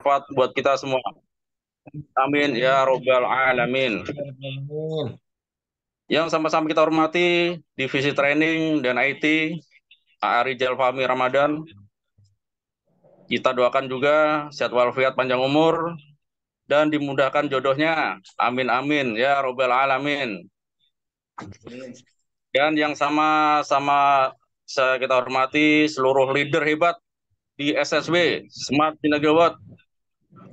syafaat buat kita semua. Amin ya robbal alamin. Yang sama-sama kita hormati Divisi Training dan IT A. Rijal Fahmi Ramadan. Kita doakan juga sehat walafiat panjang umur dan dimudahkan jodohnya. Amin amin ya robbal alamin. Dan yang sama-sama kita hormati seluruh leader hebat di SSW Smart Sinagawat.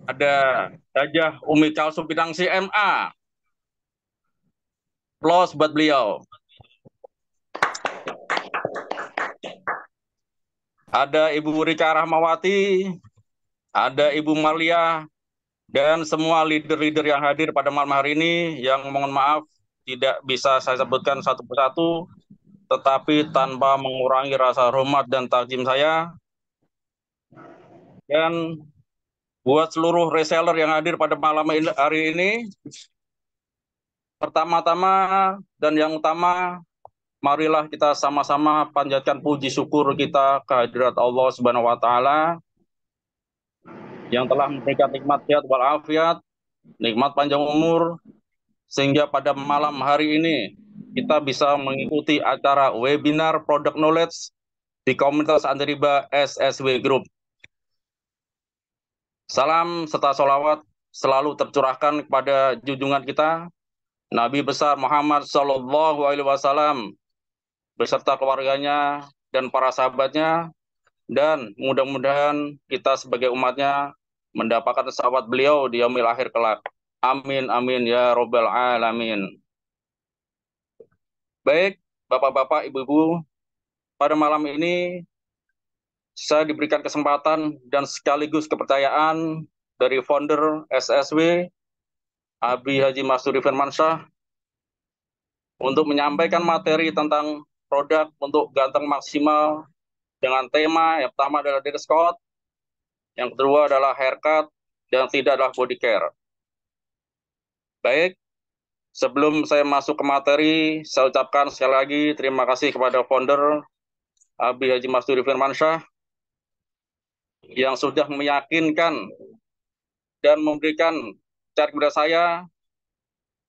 Ada Hajah Umi Kalsum Bidang CMA. Plus buat beliau. Ada Ibu Rika Rahmawati, ada Ibu Malia, dan semua leader-leader yang hadir pada malam hari ini yang mohon maaf tidak bisa saya sebutkan satu persatu, tetapi tanpa mengurangi rasa hormat dan takzim saya. Dan buat seluruh reseller yang hadir pada malam hari ini, pertama-tama dan yang utama, marilah kita sama-sama panjatkan puji syukur kita kehadirat Allah Subhanahu wa taala yang telah memberikan nikmat sehat walafiat, nikmat panjang umur, sehingga pada malam hari ini kita bisa mengikuti acara webinar Product Knowledge di komunitas anti riba SSW Group. Salam serta sholawat selalu tercurahkan kepada junjungan kita, Nabi besar Muhammad Sallallahu Alaihi Wasallam, beserta keluarganya dan para sahabatnya, dan mudah-mudahan kita sebagai umatnya mendapatkan sahabat beliau di yaumil akhir kelak. Amin, amin, ya robbal alamin. Baik, Bapak-Bapak, Ibu-Ibu, pada malam ini saya diberikan kesempatan dan sekaligus kepercayaan dari founder SSW, Abi Haji Masuri Firmansyah, untuk menyampaikan materi tentang produk untuk ganteng maksimal dengan tema yang pertama adalah dress code, yang kedua adalah haircut, dan tidak adalah body care. Baik, sebelum saya masuk ke materi, saya ucapkan sekali lagi terima kasih kepada founder Abi Haji Masuri Firmansyah yang sudah meyakinkan dan memberikan cara kepada saya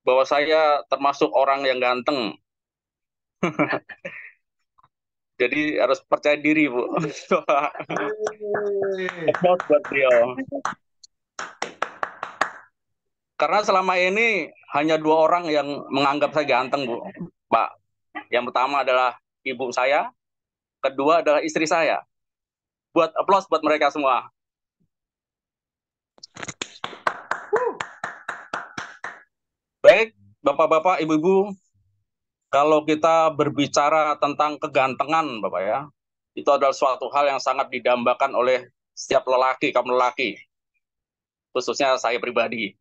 bahwa saya termasuk orang yang ganteng. Jadi harus percaya diri, Bu. Applause buat beliau. Karena selama ini hanya dua orang yang menganggap saya ganteng, Bu. Pak, yang pertama adalah ibu saya, kedua adalah istri saya. Buat applause buat mereka semua. Baik, Bapak-bapak, Ibu-ibu, kalau kita berbicara tentang kegantengan, Bapak ya, itu adalah suatu hal yang sangat didambakan oleh setiap lelaki, kaum lelaki, khususnya saya pribadi.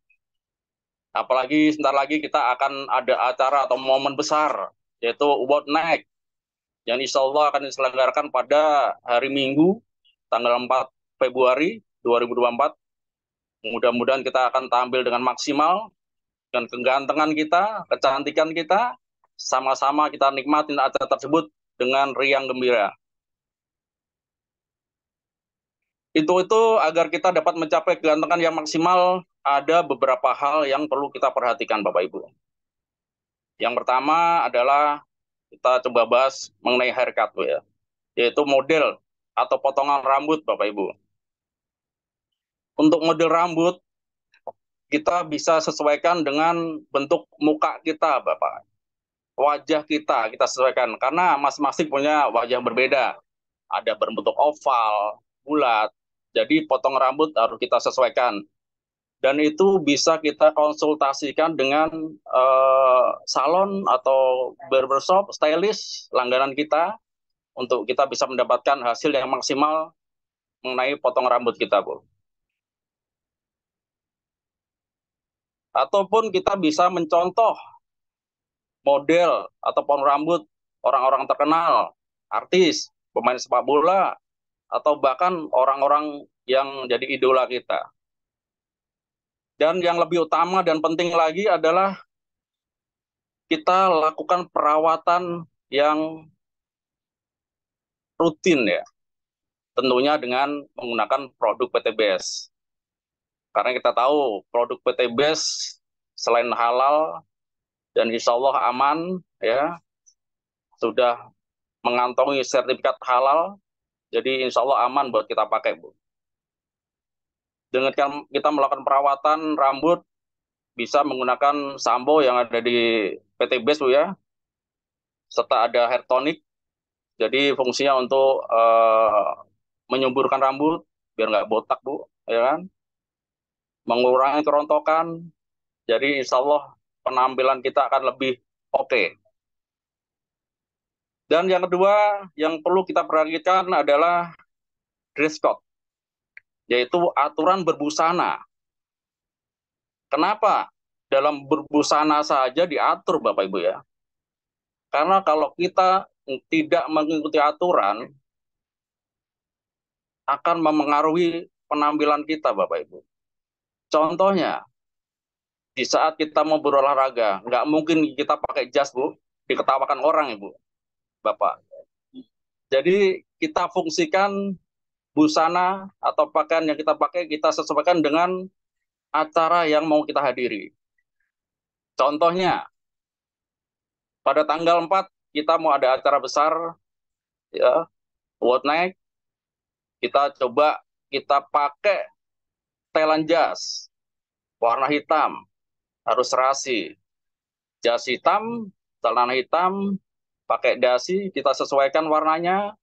Apalagi sebentar lagi kita akan ada acara atau momen besar, yaitu World Night, yang insya Allah akan diselenggarakan pada hari Minggu, tanggal 4 Februari 2024. Mudah-mudahan kita akan tampil dengan maksimal, dengan kegantengan kita, kecantikan kita, sama-sama kita nikmatin acara tersebut dengan riang gembira. Itu agar kita dapat mencapai kegantengan yang maksimal, ada beberapa hal yang perlu kita perhatikan, Bapak Ibu. Yang pertama adalah kita coba bahas mengenai haircut, Bu, ya, yaitu model atau potongan rambut, Bapak Ibu. Untuk model rambut, kita bisa sesuaikan dengan bentuk muka kita, Bapak. Wajah kita sesuaikan, karena masing-masing punya wajah berbeda. Ada berbentuk oval, bulat, jadi potong rambut harus kita sesuaikan. Dan itu bisa kita konsultasikan dengan salon atau barbershop, stylist, langganan kita, untuk kita bisa mendapatkan hasil yang maksimal mengenai potong rambut kita, Bu. Ataupun kita bisa mencontoh model atau potong rambut orang-orang terkenal, artis, pemain sepak bola, atau bahkan orang-orang yang jadi idola kita. Dan yang lebih utama dan penting lagi adalah kita lakukan perawatan yang rutin, ya, tentunya dengan menggunakan produk PTBS. Karena kita tahu produk PT Best selain halal dan insya Allah aman, ya sudah mengantongi sertifikat halal, jadi insya Allah aman buat kita pakai, Bu. Dengan kita melakukan perawatan rambut, bisa menggunakan sampo yang ada di PT Best, Bu ya, serta ada hair tonic, jadi fungsinya untuk menyuburkan rambut, biar nggak botak, Bu, ya kan? Mengurangi kerontokan, jadi insya Allah penampilan kita akan lebih oke. Dan yang kedua, yang perlu kita perhatikan adalah dress code, yaitu aturan berbusana. Kenapa? Dalam berbusana saja diatur, Bapak Ibu ya. Karena kalau kita tidak mengikuti aturan, akan memengaruhi penampilan kita, Bapak Ibu. Contohnya, di saat kita mau berolahraga, nggak mungkin kita pakai jas, Bu, diketawakan orang, Ibu, Bapak. Jadi kita fungsikan busana atau pakaian yang kita pakai, kita sesuaikan dengan acara yang mau kita hadiri. Contohnya, pada tanggal 4 kita mau ada acara besar, ya, World Night, kita coba kita pakai setelan jas, warna hitam, harus serasi. Jas hitam, celana hitam, pakai dasi, kita sesuaikan warnanya,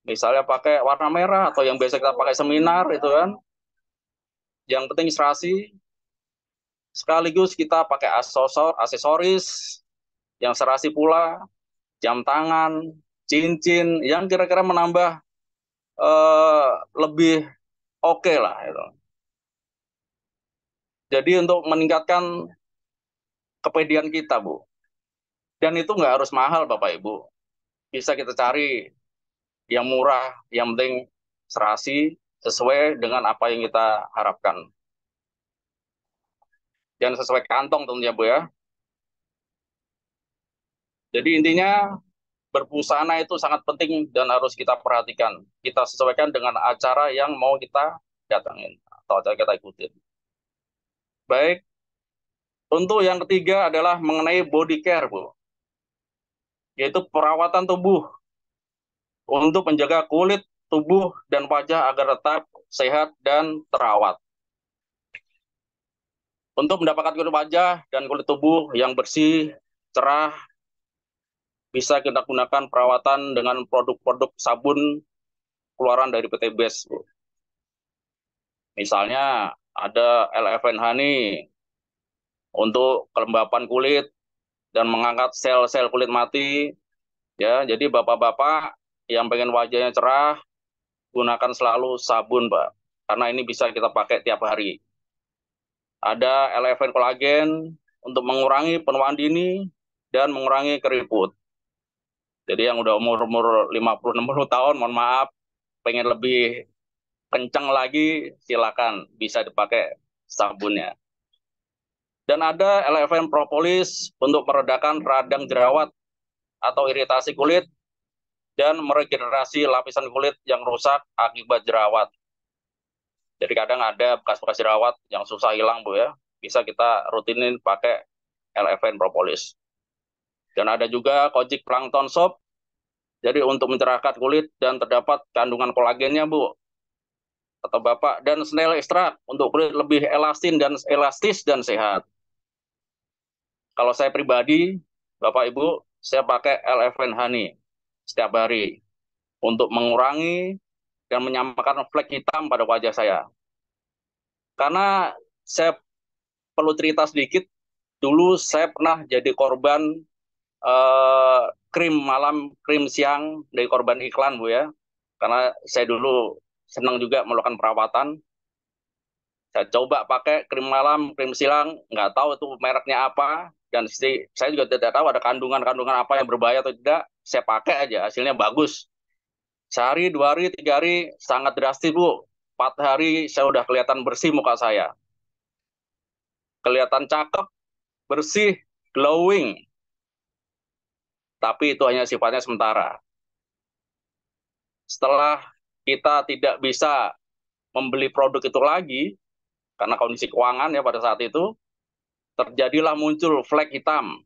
misalnya pakai warna merah atau yang biasa kita pakai seminar itu kan. Yang penting serasi, sekaligus kita pakai aksesoris yang serasi pula, jam tangan, cincin, yang kira-kira menambah lebih oke lah itu. Jadi untuk meningkatkan kepedean kita, Bu. Dan itu nggak harus mahal, Bapak Ibu. Bisa kita cari yang murah, yang penting serasi, sesuai dengan apa yang kita harapkan. Dan sesuai kantong tentunya, Bu ya. Jadi intinya berbusana itu sangat penting dan harus kita perhatikan. Kita sesuaikan dengan acara yang mau kita datangin atau acara kita ikutin. Baik, untuk yang ketiga adalah mengenai body care, Bu. Yaitu perawatan tubuh untuk menjaga kulit, tubuh, dan wajah agar tetap sehat dan terawat. Untuk mendapatkan kulit wajah dan kulit tubuh yang bersih, cerah, bisa kita gunakan perawatan dengan produk-produk sabun keluaran dari PT Best, Bu. Misalnya ada LFN Honey untuk kelembapan kulit dan mengangkat sel-sel kulit mati. Ya, jadi bapak-bapak yang pengen wajahnya cerah, gunakan selalu sabun, Pak. Karena ini bisa kita pakai tiap hari. Ada LFN kolagen untuk mengurangi penuaan dini dan mengurangi keriput. Jadi yang udah umur-umur 50-60 tahun, mohon maaf, pengen lebih kencang lagi, silakan bisa dipakai sabunnya. Dan ada LFN propolis untuk meredakan radang jerawat atau iritasi kulit dan meregenerasi lapisan kulit yang rusak akibat jerawat. Jadi kadang ada bekas-bekas jerawat yang susah hilang, Bu ya. Bisa kita rutinin pakai LFN propolis. Dan ada juga Kojic Plankton Soap. Jadi untuk mencerahkan kulit dan terdapat kandungan kolagennya, Bu. Atau Bapak, dan snail extract untuk kulit lebih elastis dan sehat. Kalau saya pribadi, Bapak Ibu, saya pakai LFN Honey setiap hari untuk mengurangi dan menyamakan flek hitam pada wajah saya. Karena saya perlu cerita sedikit, dulu saya pernah jadi korban krim malam, krim siang dari korban iklan, Bu ya. Karena saya dulu senang juga melakukan perawatan. Saya coba pakai krim malam, krim siang, nggak tahu itu mereknya apa. Dan saya juga tidak tahu ada kandungan-kandungan apa yang berbahaya atau tidak. Saya pakai aja, hasilnya bagus. Sehari, 2 hari, 3 hari, sangat drastis, Bu. 4 hari saya udah kelihatan bersih muka saya. Kelihatan cakep, bersih, glowing. Tapi itu hanya sifatnya sementara. Setelah kita tidak bisa membeli produk itu lagi, karena kondisi keuangan ya pada saat itu, terjadilah muncul flek hitam,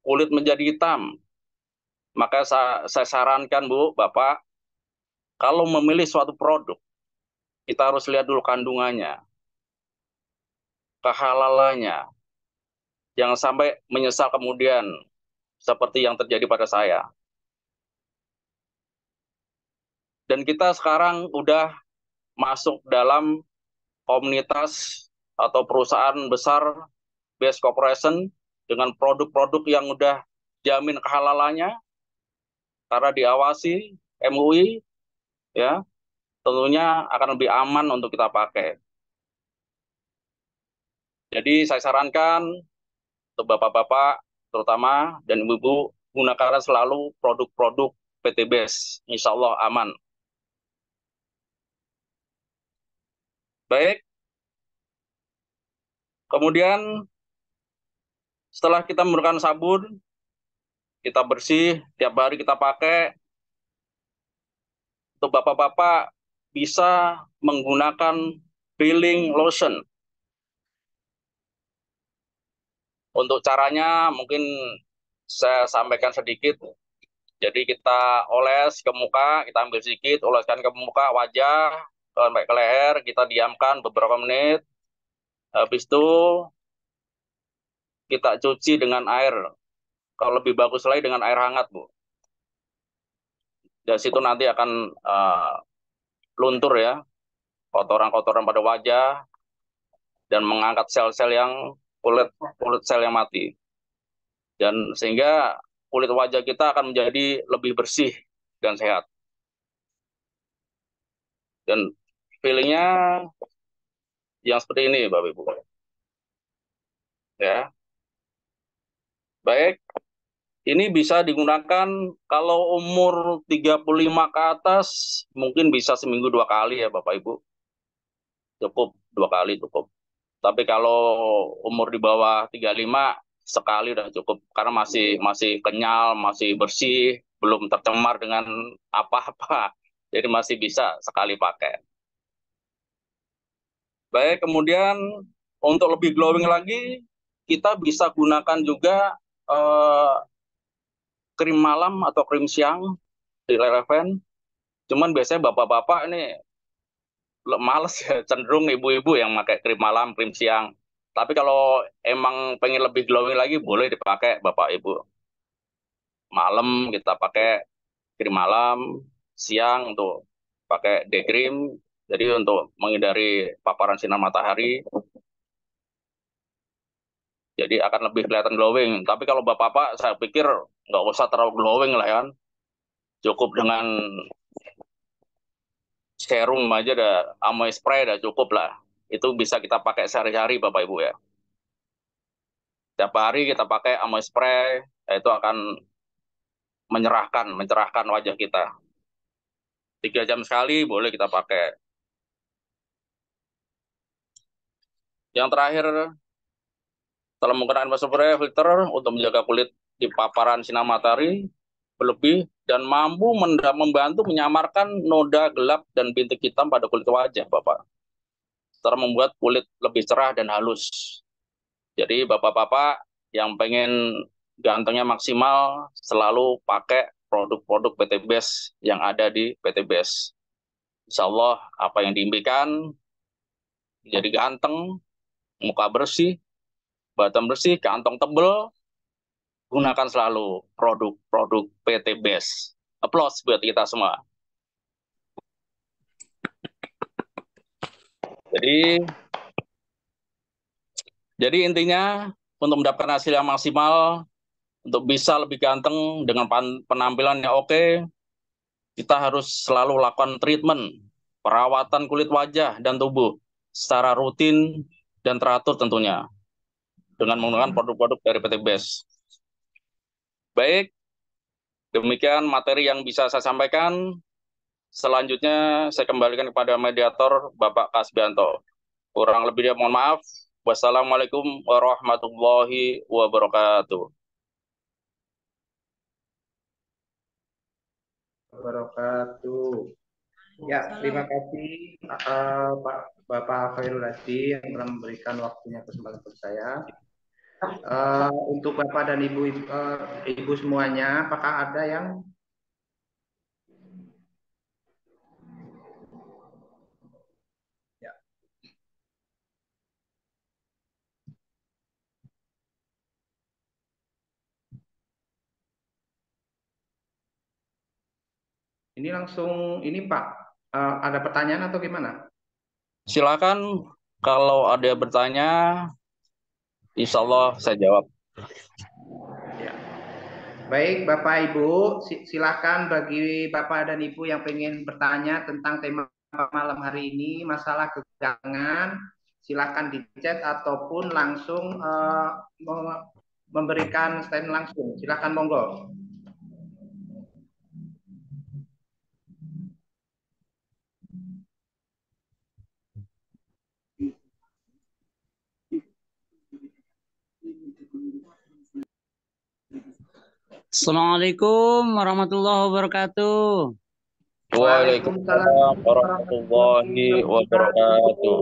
kulit menjadi hitam. Maka saya sarankan Bu, Bapak, kalau memilih suatu produk, kita harus lihat dulu kandungannya, kehalalannya. Jangan sampai menyesal kemudian seperti yang terjadi pada saya. Dan kita sekarang udah masuk dalam komunitas atau perusahaan besar, best corporation, dengan produk-produk yang udah jamin kehalalannya, karena diawasi MUI, ya tentunya akan lebih aman untuk kita pakai. Jadi saya sarankan untuk bapak-bapak terutama dan ibu-ibu, gunakan selalu produk-produk PT BES. Insya Allah aman. Baik, kemudian setelah kita menggunakan sabun, kita bersih, tiap hari kita pakai, untuk bapak-bapak bisa menggunakan peeling lotion. Untuk caranya mungkin saya sampaikan sedikit. Jadi kita oles ke muka, kita ambil sedikit, oleskan ke muka, wajah, sampai ke leher, kita diamkan beberapa menit. Habis itu kita cuci dengan air. Kalau lebih bagus lagi dengan air hangat, Bu. Dari situ nanti akan luntur ya, kotoran-kotoran pada wajah dan mengangkat sel-sel yang kulit sel yang mati. Dan sehingga kulit wajah kita akan menjadi lebih bersih dan sehat. Dan feelingnya yang seperti ini, Bapak Ibu. Ya, baik. Ini bisa digunakan kalau umur 35 ke atas, mungkin bisa seminggu 2 kali ya Bapak Ibu. Cukup 2 kali cukup. Tapi kalau umur di bawah 35, sekali udah cukup. Karena masih masih kenyal, masih bersih, belum tercemar dengan apa-apa. Jadi masih bisa sekali pakai. Baik, kemudian untuk lebih glowing lagi, kita bisa gunakan juga eh, krim malam atau krim siang di Relevan. Cuman biasanya bapak-bapak ini males ya, cenderung ibu-ibu yang pakai krim malam, krim siang. Tapi kalau emang pengen lebih glowing lagi, boleh dipakai bapak ibu. Malam kita pakai krim malam, siang untuk pakai day cream. Jadi untuk menghindari paparan sinar matahari, jadi akan lebih kelihatan glowing. Tapi kalau bapak-bapak, saya pikir nggak usah terlalu glowing lah ya. Cukup dengan serum aja dah, Amoy spray dah cukup lah. Itu bisa kita pakai sehari-hari Bapak Ibu ya. Tiap hari kita pakai Amoy spray, itu akan mencerahkan wajah kita. 3 jam sekali boleh kita pakai. Yang terakhir, setelah menggunakan spray filter untuk menjaga kulit di paparan sinar matahari berlebih dan mampu membantu menyamarkan noda gelap dan bintik hitam pada kulit wajah, Bapak. Serta membuat kulit lebih cerah dan halus. Jadi bapak-bapak yang pengen gantengnya maksimal selalu pakai produk-produk PT BES yang ada di PT BES. Insya Allah apa yang diimpikan jadi ganteng, muka bersih, badan bersih, kantong tebel, gunakan selalu produk-produk PT BES. Applause buat kita semua. Jadi jadi intinya untuk mendapatkan hasil yang maksimal, untuk bisa lebih ganteng dengan penampilan yang oke, kita harus selalu lakukan treatment, perawatan kulit wajah dan tubuh secara rutin dan teratur tentunya dengan menggunakan produk-produk dari PT BES. Baik, demikian materi yang bisa saya sampaikan. Selanjutnya saya kembalikan kepada mediator Bapak Kasbianto. Kurang lebihnya mohon maaf. Wassalamualaikum warahmatullahi wabarakatuh. Wabarakatuh. Ya, terima kasih Pak Bapak Khairul Hadi yang telah memberikan waktunya kesempatan untuk saya. Untuk Bapak dan Ibu semuanya, apakah ada yang ya, ini langsung ini Pak, ada pertanyaan atau gimana? Silakan kalau ada yang bertanya, insya Allah saya jawab. Ya. Baik, Bapak Ibu, silakan bagi Bapak dan Ibu yang ingin bertanya tentang tema malam hari ini, masalah kegangan, silakan di chat ataupun langsung memberikan stand langsung. Silakan monggo. Assalamualaikum warahmatullahi wabarakatuh. Waalaikumsalam Waalaikumsalam warahmatullahi warahmatullahi wabarakatuh. wabarakatuh.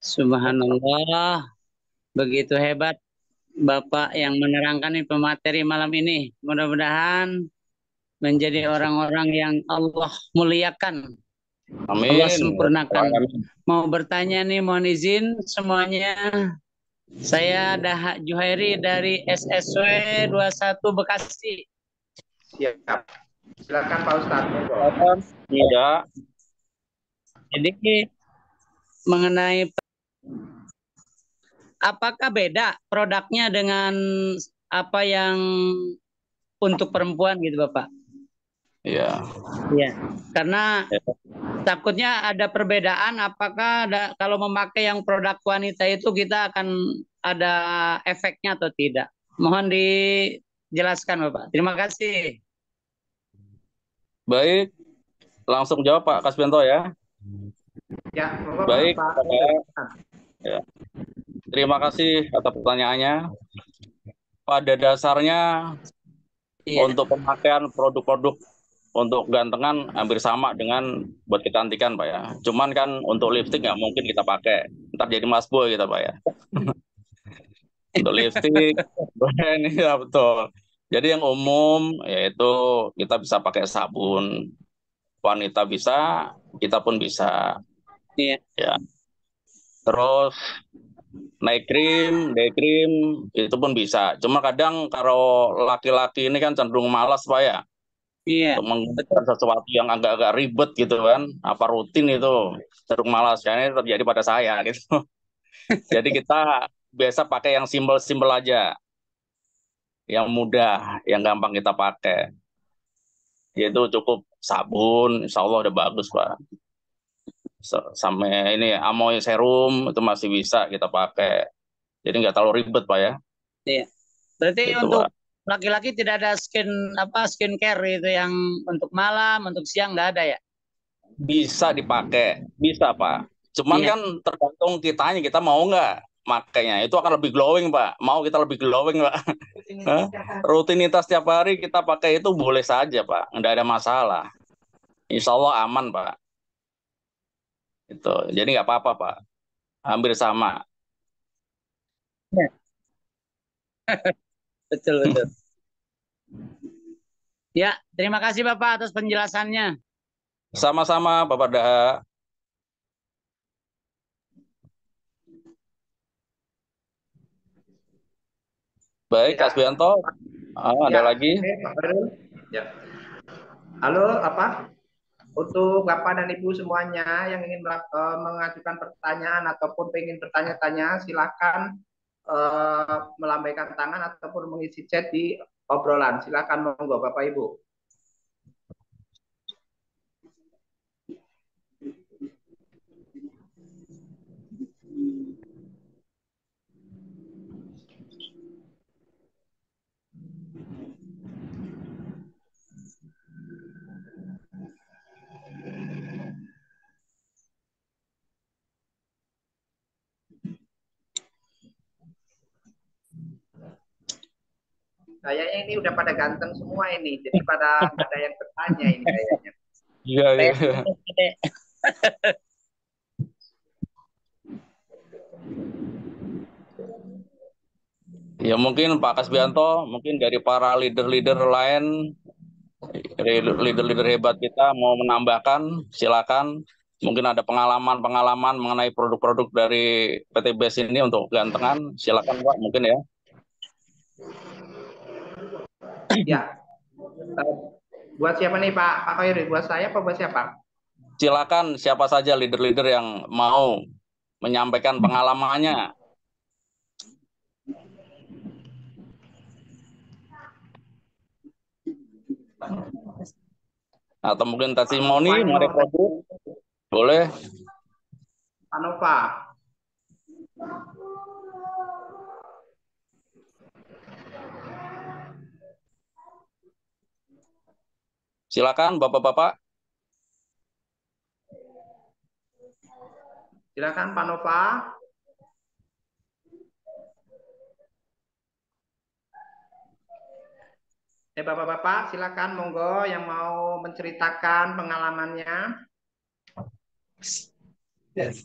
Subhanallah, begitu hebat Bapak yang menerangkan ini pemateri malam ini. Mudah-mudahan menjadi orang-orang yang Allah muliakan, Allah Amin. sempurnakan. Amin. Mau bertanya nih, mohon izin semuanya. Saya Daha Juhairi dari SSW 21 Bekasi. Siap. Silakan Pak Ustadz. Monggo. Ada. Jadi mengenai apakah beda produknya dengan apa yang untuk perempuan gitu Bapak? Ya. Iya, karena takutnya ada perbedaan. Apakah kalau memakai yang produk wanita itu kita akan ada efeknya atau tidak? Mohon dijelaskan Bapak. Terima kasih. Baik, langsung jawab Pak Kasbianto ya. Ya, monggo Baik, Pak. Pak. Ya. Terima kasih atas pertanyaannya. Pada dasarnya Iya. untuk pemakaian produk-produk untuk gantengan hampir sama dengan buat kecantikan Pak ya. Cuman kan untuk lipstick nggak mungkin kita pakai. Ntar jadi masboy kita Pak ya. Untuk lipstick, ini ya betul. Jadi yang umum yaitu kita bisa pakai sabun. Wanita bisa, kita pun bisa. Iya. Ya. Terus naik krim, day krim itu pun bisa. Cuma kadang kalau laki-laki ini kan cenderung malas Pak ya. Iya. Untuk Betul. menggunakan sesuatu yang agak-agak ribet gitu kan, apa rutin itu cenderung malas. Karena ini terjadi pada saya gitu. Jadi kita biasa pakai yang simpel-simpel aja, yang mudah, yang gampang kita pakai. Yaitu cukup sabun, insya Allah udah bagus Pak. Sampai ini amoy serum itu masih bisa kita pakai. Jadi nggak terlalu ribet Pak ya. Iya. Berarti Itu untuk Pak. laki-laki tidak ada skincare itu yang untuk malam, untuk siang nggak ada ya? Bisa dipakai, bisa Pak. Cuman Iya. kan tergantung kitanya, kita mau nggak makainya. Itu akan lebih glowing Pak. Mau kita lebih glowing Pak. Hah? Rutinitas tiap hari kita pakai itu boleh saja Pak. Nggak ada masalah. Insya Allah aman Pak. Itu. Jadi nggak apa-apa Pak. Hampir sama. Iya. Betul, betul. Ya, terima kasih Bapak atas penjelasannya. Sama-sama Bapak Daha. Baik, Kak Ya, Asbianto. Ada ya, lagi? oke, Pak Khairul. Ya. Halo, untuk Bapak dan Ibu semuanya yang ingin mengajukan pertanyaan ataupun ingin bertanya-tanya, silakan melambaikan tangan ataupun mengisi chat di obrolan. Silakan monggo Bapak Ibu. Kayaknya ini udah pada ganteng semua ini, jadi pada nggak ada yang bertanya ini kayaknya. Iya, iya. Ya mungkin Pak Kasbianto, mungkin dari para leader-leader lain, leader-leader hebat kita mau menambahkan, silakan. Mungkin ada pengalaman-pengalaman mengenai produk-produk dari PT BES ini untuk gantengan, silakan Pak, mungkin ya. Ya, eh, buat siapa nih Pak? Pak Khairi, buat saya apa buat siapa? Silakan siapa saja leader-leader yang mau menyampaikan pengalamannya. Atau mungkin Pak Nova testimoni ini mengenai mau produk, boleh. Pak Nova. Silakan Bapak-Bapak. Silakan Pak Nova. Bapak-bapak, silakan monggo yang mau menceritakan pengalamannya. Yes.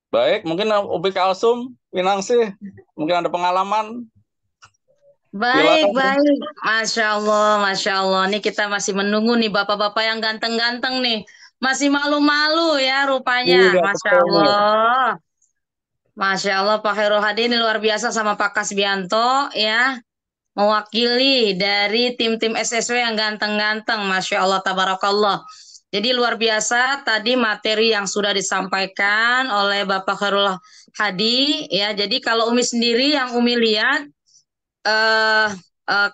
Baik, mungkin Upi Kalsum, Winangsi, mungkin ada pengalaman. Baik, Silakan. baik. Masya Allah, Masya Allah. Ini kita masih menunggu nih bapak-bapak yang ganteng-ganteng nih. Masih malu-malu ya rupanya. Iya, Masya betul nih. Allah. Masya Allah, Pak Khairul Hadi ini luar biasa sama Pak Kasbianto ya. Mewakili dari tim-tim SSW yang ganteng-ganteng. Masya Allah, tabarakallah. Jadi luar biasa tadi materi yang sudah disampaikan oleh Bapak Khairul Hadi ya. Jadi kalau Umi sendiri yang Umi lihat eh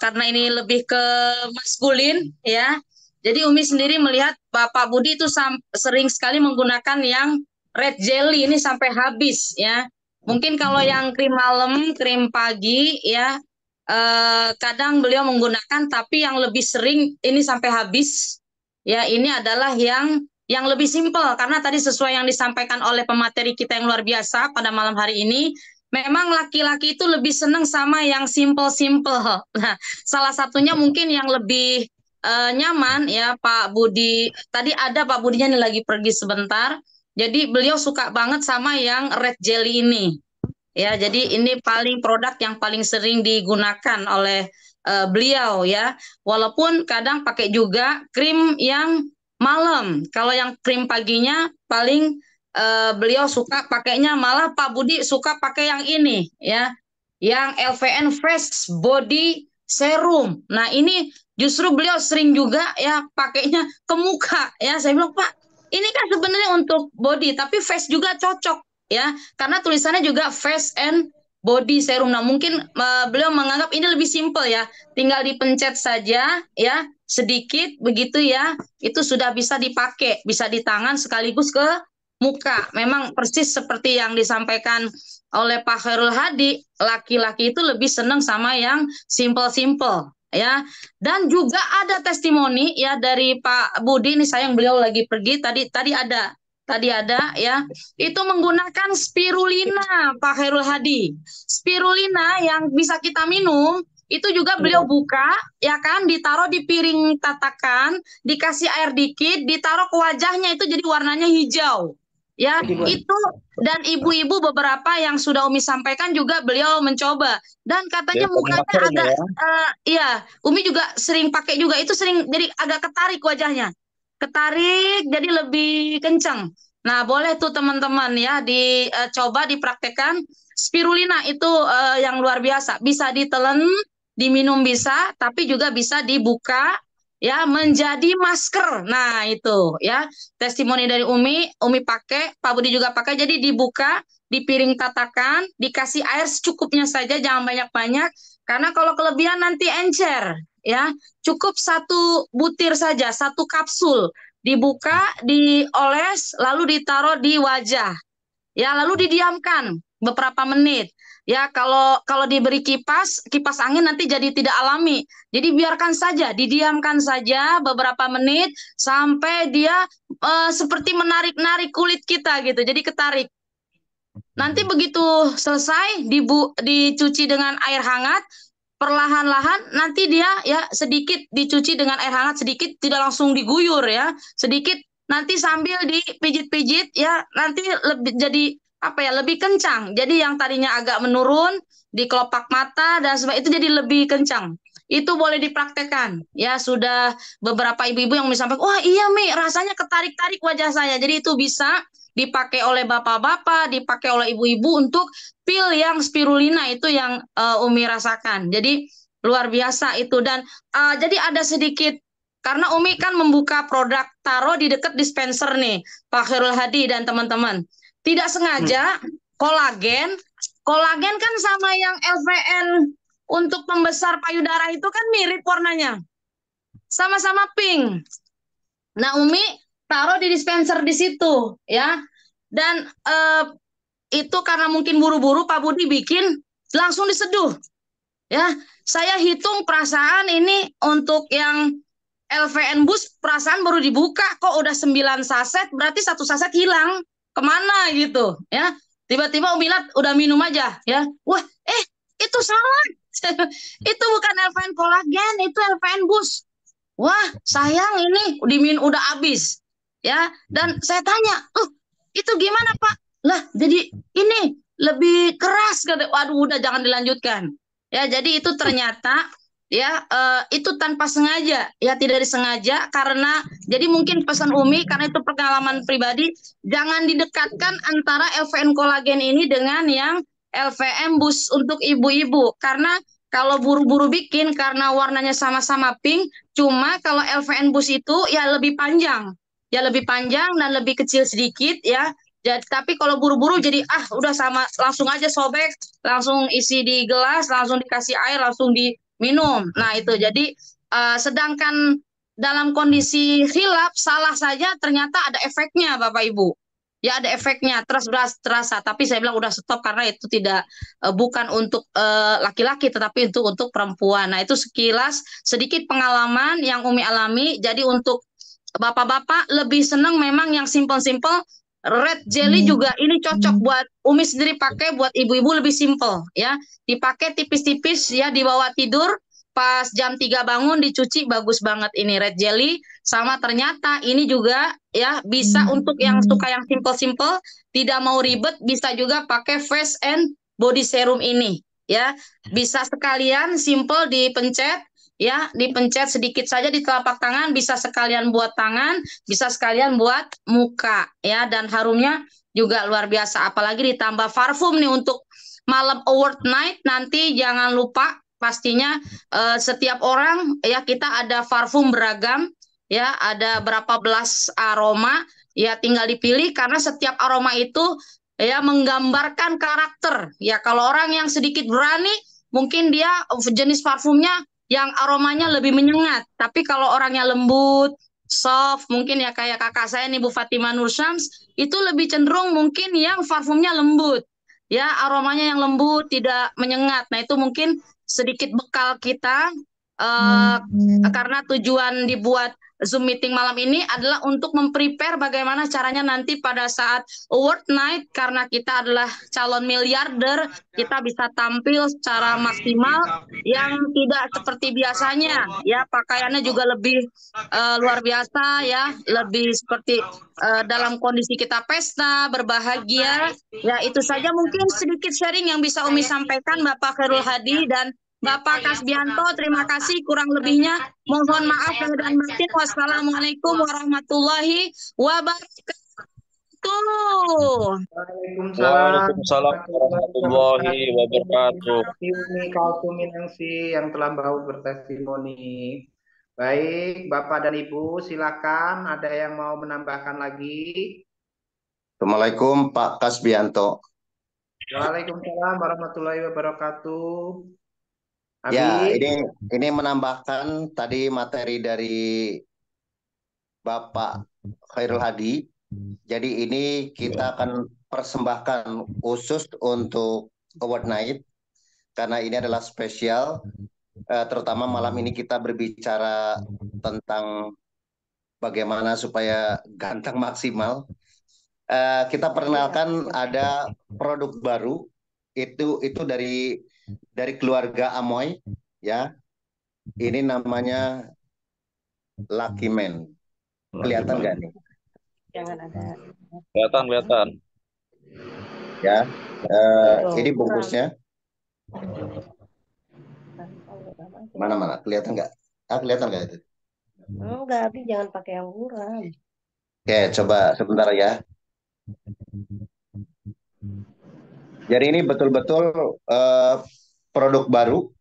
karena ini lebih ke maskulin ya. Jadi Umi sendiri melihat Bapak Budi itu sering sekali menggunakan yang red jelly ini sampai habis ya. Mungkin kalau yang krim malam, krim pagi ya kadang beliau menggunakan tapi yang lebih sering ini sampai habis. Ya, ini adalah yang lebih simpel karena tadi sesuai yang disampaikan oleh pemateri kita yang luar biasa pada malam hari ini. Memang laki-laki itu lebih senang sama yang simple-simple. Nah, salah satunya mungkin yang lebih nyaman ya Pak Budi. Tadi ada Pak Budinya nih lagi pergi sebentar. Jadi beliau suka banget sama yang red jelly ini. Ya, jadi ini paling produk yang paling sering digunakan oleh beliau ya. Walaupun kadang pakai juga krim yang malam. Kalau yang krim paginya paling beliau suka pakainya malah Pak Budi suka pakai yang ini ya. Yang LVN Fresh Body Serum. Nah, ini justru beliau sering juga ya pakainya ke muka ya. Saya bilang, "Pak, ini kan sebenarnya untuk body tapi face juga cocok ya karena tulisannya juga face and body serum." Nah, mungkin beliau menganggap ini lebih simpel ya, tinggal dipencet saja ya, sedikit begitu ya, itu sudah bisa dipakai, bisa di tangan sekaligus ke muka. Memang persis seperti yang disampaikan oleh Pak Khairul Hadi, laki-laki itu lebih senang sama yang simple-simple ya. Dan juga ada testimoni ya dari Pak Budi, ini sayang beliau lagi pergi, tadi ada ya, itu menggunakan spirulina Pak Khairul Hadi. Spirulina yang bisa kita minum itu juga beliau buka ya kan, ditaruh di piring tatakan, dikasih air dikit, ditaruh ke wajahnya itu jadi warnanya hijau. Ya, itu dan ibu-ibu beberapa yang sudah Umi sampaikan juga beliau mencoba dan katanya mukanya agak iya, Umi juga sering pakai juga, itu sering jadi agak ketarik wajahnya. Ketarik jadi lebih kencang. Nah, boleh tuh teman-teman ya dicoba dipraktekkan. Spirulina itu yang luar biasa, bisa ditelan, diminum bisa, tapi juga bisa dibuka ya menjadi masker. Nah, itu ya testimoni dari Umi pakai, Pak Budi juga pakai. Jadi dibuka di piring tatakan, dikasih air secukupnya saja, jangan banyak-banyak karena kalau kelebihan nanti encer ya. Cukup satu butir saja, satu kapsul dibuka, dioles, lalu ditaruh di wajah. Ya, lalu didiamkan beberapa menit. Ya, kalau kalau diberi kipas angin nanti jadi tidak alami. Jadi biarkan saja, didiamkan saja beberapa menit sampai dia seperti menarik-narik kulit kita gitu. Jadi ketarik. Nanti begitu selesai dicuci dengan air hangat, perlahan-lahan nanti dia ya sedikit dicuci dengan air hangat sedikit, tidak langsung diguyur ya, sedikit nanti sambil dipijit-pijit ya, nanti lebih jadi apa ya, lebih kencang. Jadi yang tadinya agak menurun di kelopak mata dan sebagainya itu jadi lebih kencang. Itu boleh dipraktekkan. Ya sudah beberapa ibu-ibu yang misalnya, wah iya Mi, rasanya ketarik-tarik wajah saya. Jadi itu bisa dipakai oleh bapak-bapak, dipakai oleh ibu-ibu untuk pil yang spirulina itu yang Umi rasakan. Jadi luar biasa itu. Dan jadi ada sedikit, karena Umi kan membuka produk Taro di dekat dispenser nih, Pak Khairul Hadi dan teman-teman. Tidak sengaja kolagen, kolagen kan sama yang LVN untuk pembesar payudara itu kan mirip warnanya. Sama-sama pink. Nah, Umi taruh di dispenser di situ ya. Dan itu karena mungkin buru-buru Pak Budi bikin langsung diseduh. Ya, saya hitung perasaan ini untuk yang LVN Bus perasaan baru dibuka kok udah 9 saset, berarti 1 saset hilang. Kemana gitu ya. Tiba-tiba Umi lihat udah minum aja ya. Wah, itu salah. Itu bukan LVN kolagen, itu LVN Bus. Wah, sayang ini udah habis. Ya, dan saya tanya, itu gimana Pak? Lah, jadi ini lebih keras kata. Waduh, udah jangan dilanjutkan. Ya, jadi itu ternyata ya itu tanpa sengaja, ya tidak disengaja karena jadi mungkin pesan Umi karena itu pengalaman pribadi, jangan didekatkan antara LVN kolagen ini dengan yang LVM Bus untuk ibu-ibu karena kalau buru-buru bikin karena warnanya sama-sama pink, cuma kalau LVN Bus itu ya lebih panjang. Ya lebih panjang dan lebih kecil sedikit ya. Jadi, tapi kalau buru-buru jadi udah sama, langsung aja sobek, langsung isi di gelas, langsung dikasih air, langsung diminum. Nah itu jadi sedangkan dalam kondisi khilaf salah saja ternyata ada efeknya Bapak Ibu. Ya ada efeknya terasa. Tapi saya bilang udah stop karena itu tidak bukan untuk laki-laki tetapi untuk perempuan. Nah itu sekilas sedikit pengalaman yang Umi alami. Jadi untuk bapak-bapak lebih senang memang yang simple-simple. Red jelly juga ini cocok buat Umi sendiri pakai, buat ibu-ibu lebih simple ya. Dipakai tipis-tipis ya dibawa tidur, pas jam 3 bangun dicuci, bagus banget ini red jelly. Sama ternyata ini juga ya bisa untuk yang suka yang simple-simple, tidak mau ribet, bisa juga pakai face and body serum ini ya. Bisa sekalian simple dipencet ya, dipencet sedikit saja di telapak tangan, bisa sekalian buat tangan, bisa sekalian buat muka ya, dan harumnya juga luar biasa, apalagi ditambah parfum nih untuk malam award night nanti jangan lupa pastinya setiap orang ya kita ada parfum beragam ya, ada berapa belas aroma ya, tinggal dipilih karena setiap aroma itu ya menggambarkan karakter ya. Kalau orang yang sedikit berani mungkin dia jenis parfumnya yang aromanya lebih menyengat. Tapi kalau orangnya lembut, soft, mungkin ya kayak kakak saya nih Bu Fatimah Nur Syams, itu lebih cenderung mungkin yang parfumnya lembut. Ya, aromanya yang lembut, tidak menyengat. Nah, itu mungkin sedikit bekal kita karena tujuan dibuat Zoom meeting malam ini adalah untuk memprepare bagaimana caranya nanti pada saat award night, karena kita adalah calon miliarder, kita bisa tampil secara maksimal yang tidak seperti biasanya ya, pakaiannya juga lebih luar biasa ya, lebih seperti dalam kondisi kita pesta berbahagia ya. Itu saja mungkin sedikit sharing yang bisa Umi sampaikan Bapak Khairul Hadi dan Bapak Kasbianto. Terima kasih, kurang lebihnya mohon maaf lahir dan batin. Wassalamualaikum warahmatullahi wabarakatuh. Waalaikumsalam warahmatullahi wabarakatuh. Umi Kalsuminangsi yang telah mau bertestimoni. Baik, Bapak dan Ibu, silakan. Ada yang mau menambahkan lagi? Assalamualaikum Pak Kasbianto. Waalaikumsalam warahmatullahi wabarakatuh. Ya, ini menambahkan tadi materi dari Bapak Khairul Hadi. Jadi ini kita akan persembahkan khusus untuk Award Night karena ini adalah spesial. Terutama malam ini kita berbicara tentang bagaimana supaya ganteng maksimal. kita perkenalkan ada produk baru itu dari keluarga Amoy ya. Ini namanya Lucky Man. Kelihatan nggak nih? Jangan ada. Kelihatan. Ya, ini bungkusnya. Mana? Kelihatan nggak? Kelihatan nggak itu? Enggak, tapi jangan pakai yang buram. Oke, coba sebentar ya. Jadi ini betul-betul produk baru.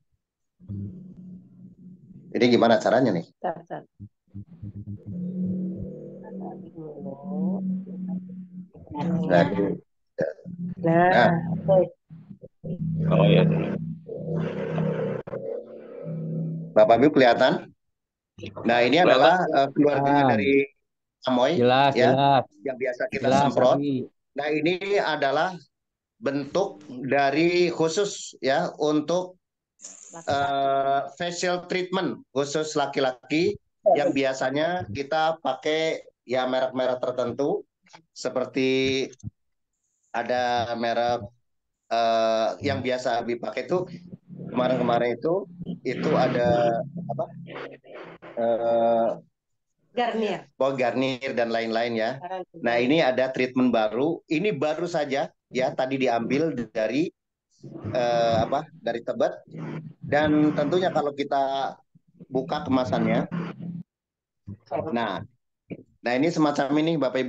Ini gimana caranya nih? Bentar. Nah, Nah, oke. Oh ya. Bapak Ibu kelihatan? Nah, ini adalah keluarga dari Amoy Jelas, ya, jelas. yang biasa kita Jelas, semprot. Abi. Nah, ini adalah bentuk dari khusus ya untuk facial treatment khusus laki-laki yang biasanya kita pakai ya merek-merek tertentu seperti ada merek yang biasa Abi pakai itu kemarin itu ada apa? Garnier dan lain-lain ya. Nah, ini ada treatment baru. Ini baru saja ya tadi diambil dari dari Tebet, dan tentunya kalau kita buka kemasannya. Nah, ini semacam ini Bapak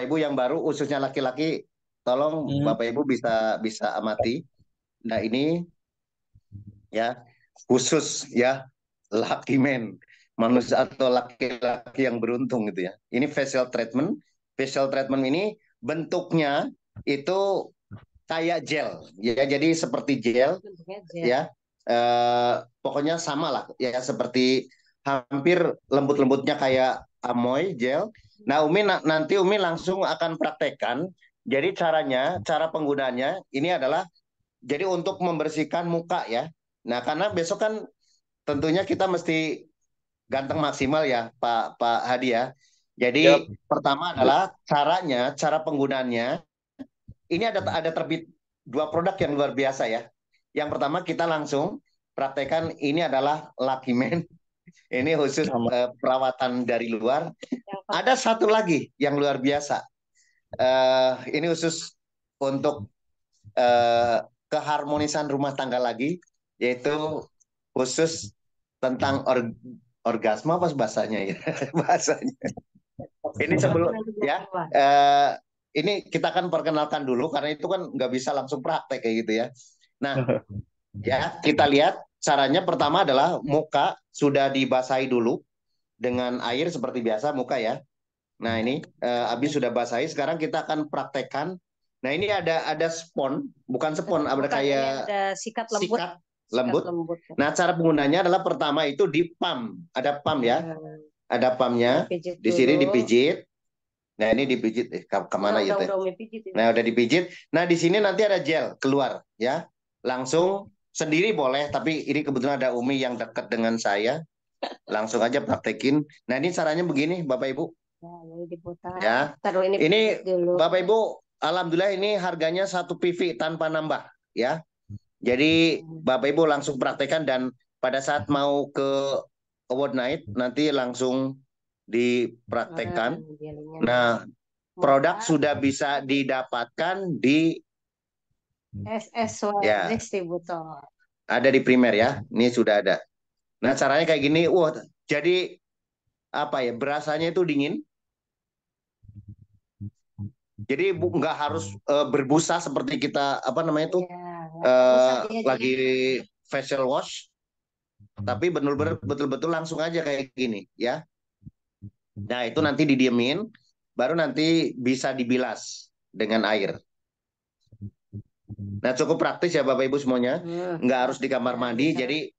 Ibu yang baru khususnya laki-laki, tolong Bapak Ibu bisa amati. Nah, ini ya khusus ya lucky man, manusia atau laki-laki yang beruntung gitu ya. Ini facial treatment. Facial treatment ini bentuknya itu kayak gel ya, jadi seperti gel ya. Pokoknya sama lah ya, seperti hampir lembut-lembutnya kayak Amoy gel. Nah, nanti Umi langsung akan praktekkan. Jadi cara penggunaannya ini adalah jadi untuk membersihkan muka ya. Nah, karena besok kan tentunya kita mesti ganteng maksimal ya, Pak Hadi ya. Jadi pertama adalah cara penggunaannya. Ini ada terbit 2 produk yang luar biasa ya. Yang pertama kita langsung praktekkan, ini adalah Lucky Man. Ini khusus perawatan dari luar. Ada satu lagi yang luar biasa. Ini khusus untuk keharmonisan rumah tangga lagi, yaitu khusus tentang orgasme apa bahasanya ya? Bahasanya. Ini sebelum ya. Ini kita akan perkenalkan dulu karena itu kan nggak bisa langsung praktek kayak gitu ya. Nah, ya kita lihat caranya. Pertama adalah muka sudah dibasahi dulu dengan air seperti biasa muka ya. Nah, ini Abi sudah basahi. Sekarang kita akan praktekkan. Nah, ini ada spon, bukan spon, ada kayak sikat lembut. Nah, cara penggunanya adalah pertama itu di pump, ada pump ya, ada pumpnya. Di sini dipijit. Nah, ini dipijit kemana gitu? Nah, udah dipijit. Nah, di sini nanti ada gel keluar ya. Langsung sendiri boleh, tapi ini kebetulan ada Umi yang dekat dengan saya. Langsung aja praktekin. Nah, ini caranya begini, Bapak Ibu. Ya. Ini Bapak Ibu, alhamdulillah ini harganya 1 PV tanpa nambah ya. Jadi Bapak Ibu langsung praktekkan, dan pada saat mau ke award night nanti langsung dipraktekkan. Nah, produk sudah bisa didapatkan di SSW ya, distributor. ada di Primer ya. Ini sudah ada. Nah, caranya kayak gini. Wah, jadi apa ya? Berasanya itu dingin. Jadi nggak harus berbusa seperti kita apa namanya itu lagi facial wash. Tapi betul-betul langsung aja kayak gini ya. Nah, itu nanti didiemin, baru nanti bisa dibilas dengan air. Nah, cukup praktis ya Bapak Ibu semuanya. Nggak harus di kamar mandi. Jadi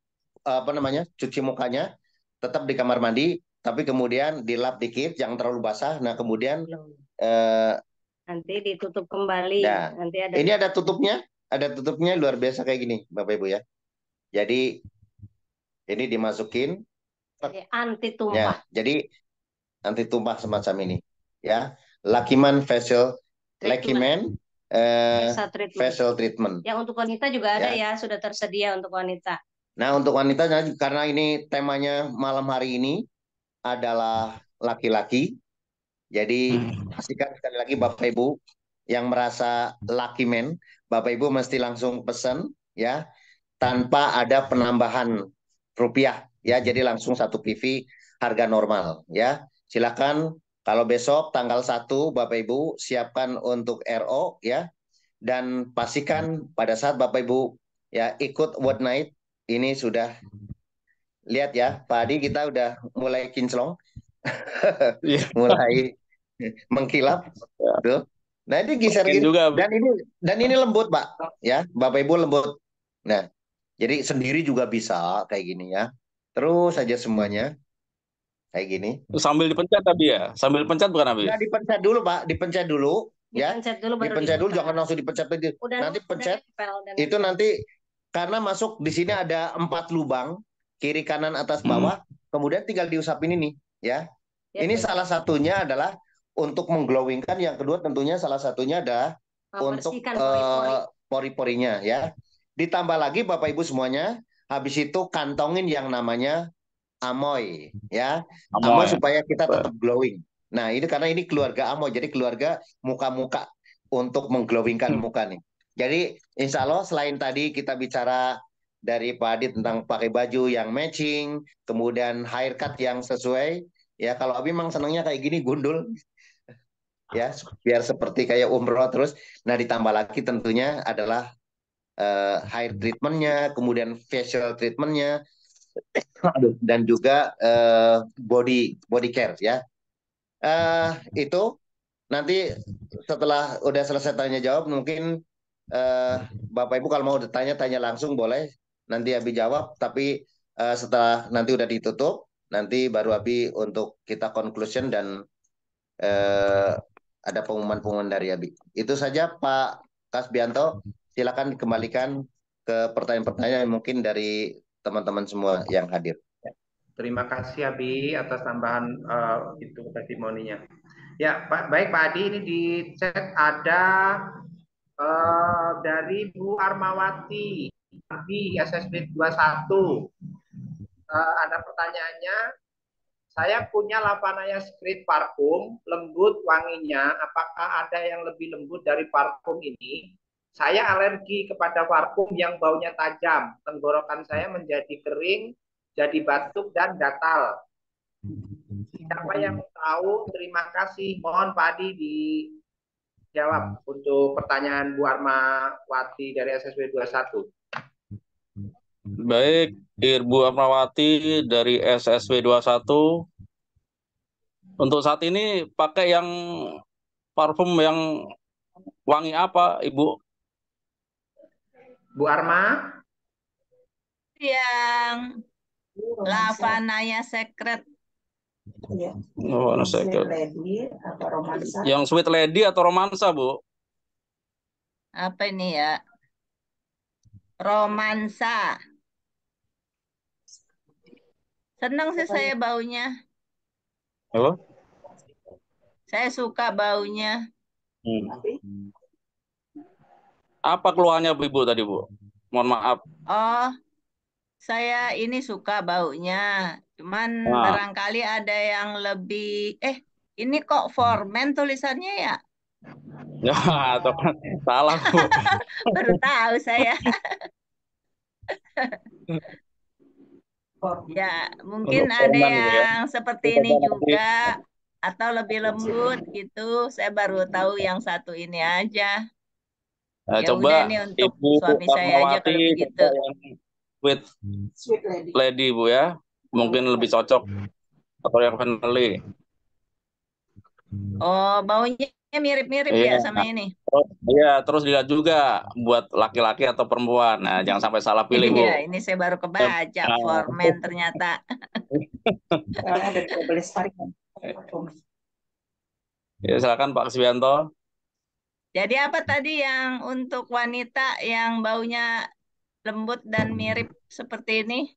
apa namanya, cuci mukanya tetap di kamar mandi, tapi kemudian dilap dikit, jangan terlalu basah. Nah, kemudian nanti ditutup kembali. Nah, nanti ini ada tutupnya luar biasa kayak gini Bapak Ibu ya. Jadi ini dimasukin. Anti tumpah. Ya, jadi anti tumpah semacam ini ya. Lucky Man facial, Lucky treatment, Man treatment. facial treatment. Yang untuk wanita juga ada Ya. ya, sudah tersedia untuk wanita. Nah, untuk wanita karena ini temanya malam hari ini adalah laki-laki. Jadi pastikan sekali lagi Bapak Ibu yang merasa lucky man, Bapak Ibu mesti langsung pesan ya, tanpa ada penambahan rupiah ya. Jadi langsung 1 PV harga normal ya. Silakan kalau besok tanggal 1 Bapak Ibu siapkan untuk RO ya, dan pastikan pada saat Bapak Ibu ya ikut World Night ini sudah lihat ya, Pak Adi kita udah mulai kinclong. Mulai mengkilap tuh. Nah, ini geser Mungkin gini juga dan ini lembut, Pak. Ya, Bapak Ibu lembut. Nah, jadi sendiri juga bisa kayak gini ya. Terus saja semuanya kayak gini. sambil dipencet tadi ya. Sambil pencet bukan Abi? Nah, dipencet dulu, Pak. Dipencet dulu ya. Dipencet dulu baru Dipencet dulu, dibuka. jangan langsung dipencet aja. Udah, Nanti pencet. nempel, dan Itu nempel. nanti karena masuk di sini ada 4 lubang, kiri kanan atas bawah, kemudian tinggal diusapin ini ya. Ya, Ini baik. salah satunya adalah untuk mengglowingkan, yang kedua tentunya salah satunya adalah untuk Membersihkan pori-pori. pori-porinya ya. Ditambah lagi Bapak Ibu semuanya, habis itu kantongin yang namanya Amoy ya. Amoy Amoy. supaya kita tetap glowing. Nah, ini karena ini keluarga Amoy, jadi keluarga muka-muka untuk mengglowingkan muka nih. Jadi insya Allah selain tadi kita bicara dari Pak Adit tentang pakai baju yang matching, kemudian haircut yang sesuai, ya kalau Abi memang senangnya kayak gini gundul, ya biar seperti kayak umroh terus. Nah ditambah lagi tentunya adalah hair treatmentnya, kemudian facial treatmentnya, dan juga body care ya. Itu nanti setelah udah selesai tanya jawab mungkin Bapak Ibu kalau mau tanya langsung boleh, nanti Abi jawab, tapi setelah nanti udah ditutup nanti baru Abi untuk kita conclusion dan ada pengumuman dari Abi. Itu saja Pak Kasbianto, silakan dikembalikan ke pertanyaan-pertanyaan mungkin dari teman-teman semua yang hadir. Terima kasih Abi atas tambahan itu testimoninya. Ya, baik Pak Adi, ini di chat ada dari Bu Armawati, Abi SSB 21. Ada pertanyaannya, saya punya Lavanaya Street parfum, lembut wanginya, apakah ada yang lebih lembut dari parfum ini? Saya alergi kepada parfum yang baunya tajam, tenggorokan saya menjadi kering, jadi batuk dan gatal. Siapa yang tahu? Terima kasih. Mohon Pak Adi dijawab untuk pertanyaan Bu Armawati dari SSB 21. Baik, Ibu Amrawati dari SSW 21. Untuk saat ini pakai yang parfum yang wangi apa, Ibu? Bu Arma? Yang Lavanaya Secret. Oh, yang Sweet Lady atau Romansa, Bu? Apa ini ya? Romansa. Senang sih saya baunya. Apa? Saya suka baunya. Apa keluhannya Ibu tadi, Bu? Mohon maaf. Oh, saya ini suka baunya. Cuman barangkali ada yang lebih... ini kok Formen tulisannya ya? Ya, atau kan salah, Bu. Baru tahu saya. Ya, mungkin ada yang seperti ini juga, atau lebih lembut gitu. Saya baru tahu yang satu ini aja. Nah, Ya coba udah ini untuk Ibu suami saya aja kalau begitu. Sweet Lady, Bu ya. Mungkin lebih cocok. Atau yang vanilla. Oh, baunya mirip-mirip ya sama ini. Iya, terus dilihat juga buat laki-laki atau perempuan. Nah, jangan sampai salah pilih, Bu. Iya, ini saya baru kebaca Formen ternyata. Ya, silakan Pak Kasbianto. Jadi apa tadi yang untuk wanita yang baunya lembut dan mirip seperti ini?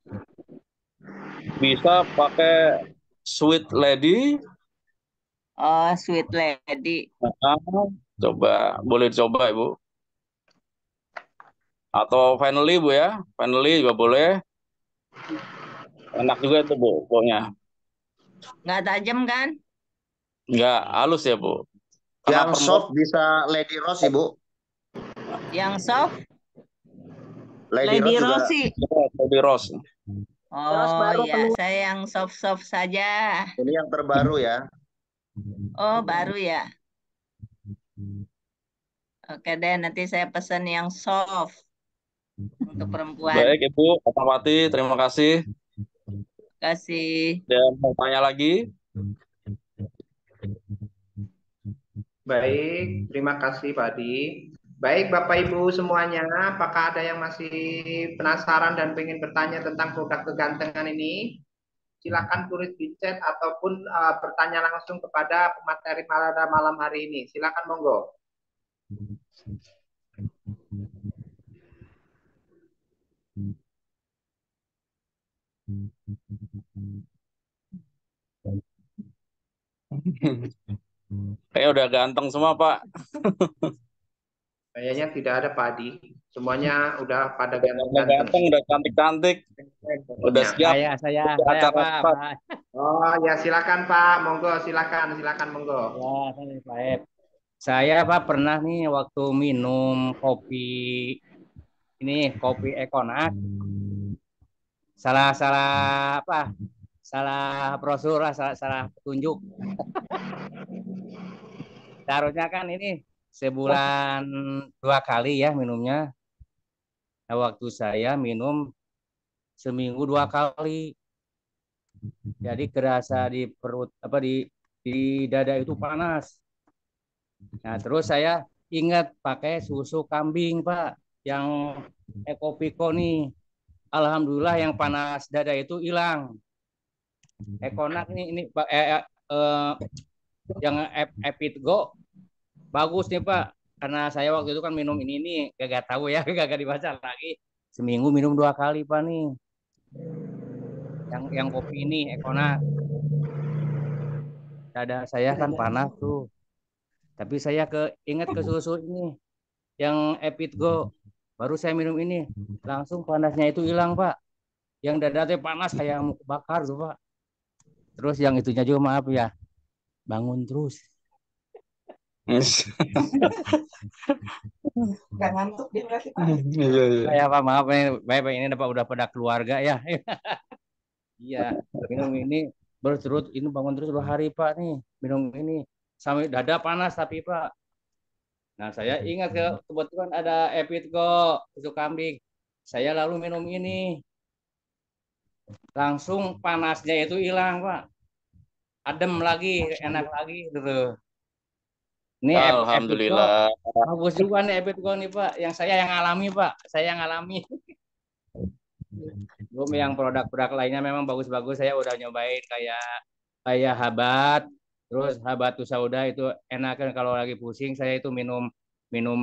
Bisa pakai Sweet Lady Oh, Sweet Lady. Nah, coba, boleh dicoba Ibu. Atau Finally Bu ya, Finally juga boleh. Enak juga itu Bu, pokoknya. Nggak tajam kan? Nggak halus ya Bu. Karena Yang soft bisa Lady Rose, Ibu. Yang soft, Lady Lady Rose juga. Rosie. Lady Rose. Terus Oh baru ya, saya yang soft-soft saja. Ini yang terbaru ya. Oh, baru ya. Oke deh, nanti saya pesan yang soft untuk perempuan. Baik Ibu Fatmawati, terima kasih. Kasih. Dan mau tanya lagi? baik, terima kasih Pak Adi. Baik Bapak Ibu semuanya, apakah ada yang masih penasaran dan ingin bertanya tentang produk kegantengan ini? Silakan tulis di chat ataupun bertanya langsung kepada pemateri pada malam hari ini. Silakan monggo. Kayaknya udah ganteng semua Pak. Kayaknya tidak ada Pak Adi. Semuanya udah pada Udah ganteng-ganteng. ganteng, udah cantik-cantik, udah Ya. siap Saya acara Pak, cepat. Pak. Oh ya silakan Pak, monggo silakan monggo. Ya, saya Pak. Saya Pak pernah nih waktu minum kopi kopi Ekonak, salah apa? Salah brosur, salah petunjuk. Seharusnya kan ini sebulan 2 kali ya minumnya. Nah, waktu saya minum seminggu 2 kali. Jadi kerasa di perut di dada itu panas. Nah, terus saya ingat pakai susu kambing, Pak, yang Ekopiko nih. Alhamdulillah yang panas dada itu hilang. Ekonak nih ini Pak yang Epitgo bagus nih, Pak. Karena saya waktu itu kan minum ini nih, gak tahu ya, gak dibaca lagi. Seminggu minum 2 kali, Pak nih. Yang kopi ini Ekonak. Dada saya kan panas tuh. Tapi saya ingat ke susu ini yang Epitgo. Baru saya minum ini, langsung panasnya itu hilang, Pak. Yang dada teh panas kayak mau kebakar tuh, Pak. Terus yang itunya juga maaf ya, bangun terus. Gak ngantuk dia berarti Pak. Iya, iya. Ya Pak, maaf ini dapat udah pada keluarga ya. Iya, minum ini berturut ini bangun terus 2 hari Pak nih, minum ini sampai dada panas tapi Pak. Nah, saya ingat kebetulan ada Epitgo susu kambing. Saya lalu minum ini. Langsung panasnya itu hilang, Pak. Adem lagi, enak lagi gitu. Ini Epitgo Alhamdulillah. bagus juga nih Epitgo nih, Pak. Yang saya yang alami, Pak. Saya yang alami. Belum yang produk-produk lainnya memang bagus-bagus. Saya udah nyobain kayak Habat, terus Habatus Sauda itu enak kan kalau lagi pusing. Saya itu minum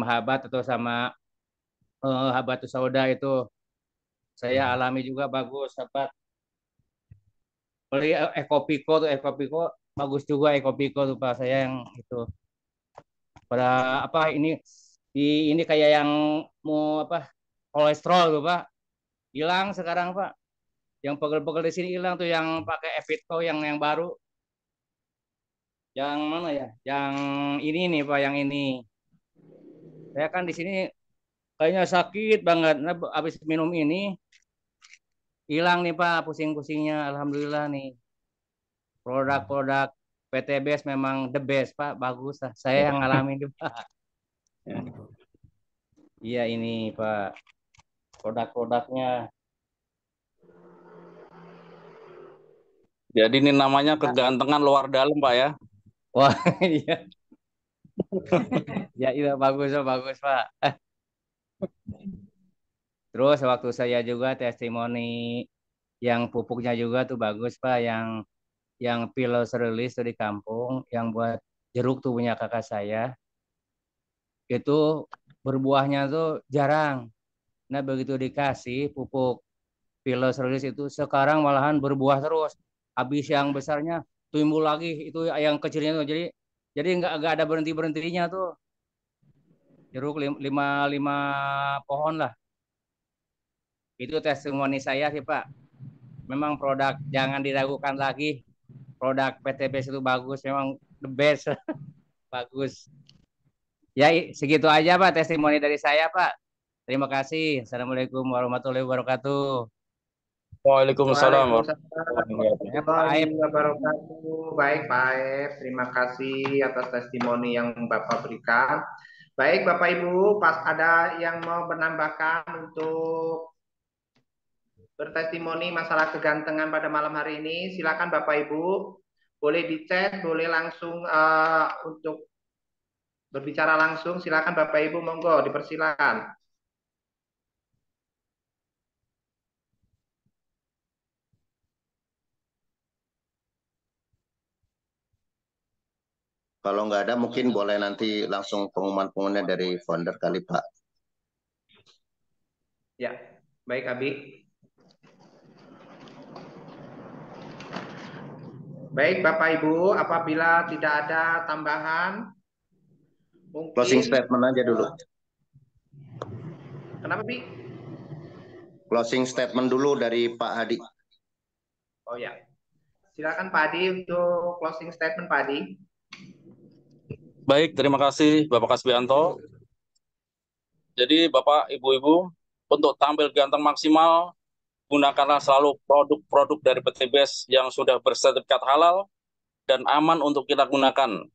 Habat atau sama Habatus Sauda itu saya alami juga bagus. Habat beli Ekopiko bagus juga Ekopiko tuh Pak. Saya yang itu pada apa ini kayak yang mau apa kolesterol tuh Pak hilang sekarang Pak. Yang pegel-pegel di sini hilang tuh yang pakai Evitco yang baru. Yang mana ya? Yang ini nih Pak, yang ini. Saya kan di sini kayaknya sakit banget. Nah, habis minum ini hilang nih Pak pusing-pusingnya. Alhamdulillah nih. Produk-produk PTBS memang the best Pak, bagus lah. Saya yang ngalamin juga. Iya ini Pak, produk-produknya. Jadi ini namanya kegantengan luar dalam Pak ya. Wah iya. Ya iya bagus Pak. Terus waktu saya juga testimoni yang pupuknya juga tuh bagus Pak, yang Pilos Release tuh di kampung, yang buat jeruk tuh punya kakak saya. Itu berbuahnya tuh jarang. Nah begitu dikasih pupuk Pilos Release itu sekarang malahan berbuah terus. Habis yang besarnya timbul lagi itu yang kecilnya tuh. Jadi nggak ada berhentinya tuh. Jeruk lima pohon lah. Itu testimoni saya sih Pak. Memang produk jangan diragukan lagi. Produk PTBS itu bagus, memang the best. Bagus. Ya segitu aja Pak testimoni dari saya Pak. Terima kasih. Assalamualaikum warahmatullahi wabarakatuh. Waalaikumsalam Waalaikumsalam warahmatullahi wabarakatuh. Baik, Pak Aep. Terima kasih atas testimoni yang Bapak berikan. Baik, Bapak Ibu, pas ada yang mau menambahkan untuk bertestimoni masalah kegantengan pada malam hari ini, silakan Bapak Ibu. Boleh di chat, boleh langsung untuk berbicara langsung. Silakan Bapak Ibu, monggo dipersilakan. Kalau nggak ada mungkin boleh nanti langsung pengumuman-pengumumannya dari founder kali Pak. Ya, baik Abi. Baik Bapak Ibu, apabila tidak ada tambahan, mungkin Closing statement aja dulu. Kenapa Bi? Closing statement dulu dari Pak Hadi. Oh ya, silakan Pak Hadi untuk closing statement Pak Hadi. Baik, terima kasih Bapak Kasbianto. Jadi Bapak, Ibu-Ibu, untuk tampil ganteng maksimal, gunakanlah selalu produk-produk dari PTBS yang sudah bersertifikat halal dan aman untuk kita gunakan.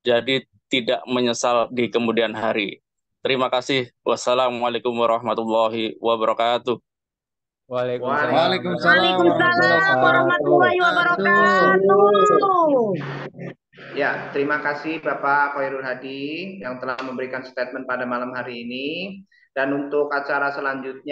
Jadi tidak menyesal di kemudian hari. Terima kasih. Wassalamualaikum warahmatullahi wabarakatuh. Waalaikumsalam warahmatullahi wabarakatuh. Ya, terima kasih Bapak Khairul Hadi yang telah memberikan statement pada malam hari ini. Dan untuk acara selanjutnya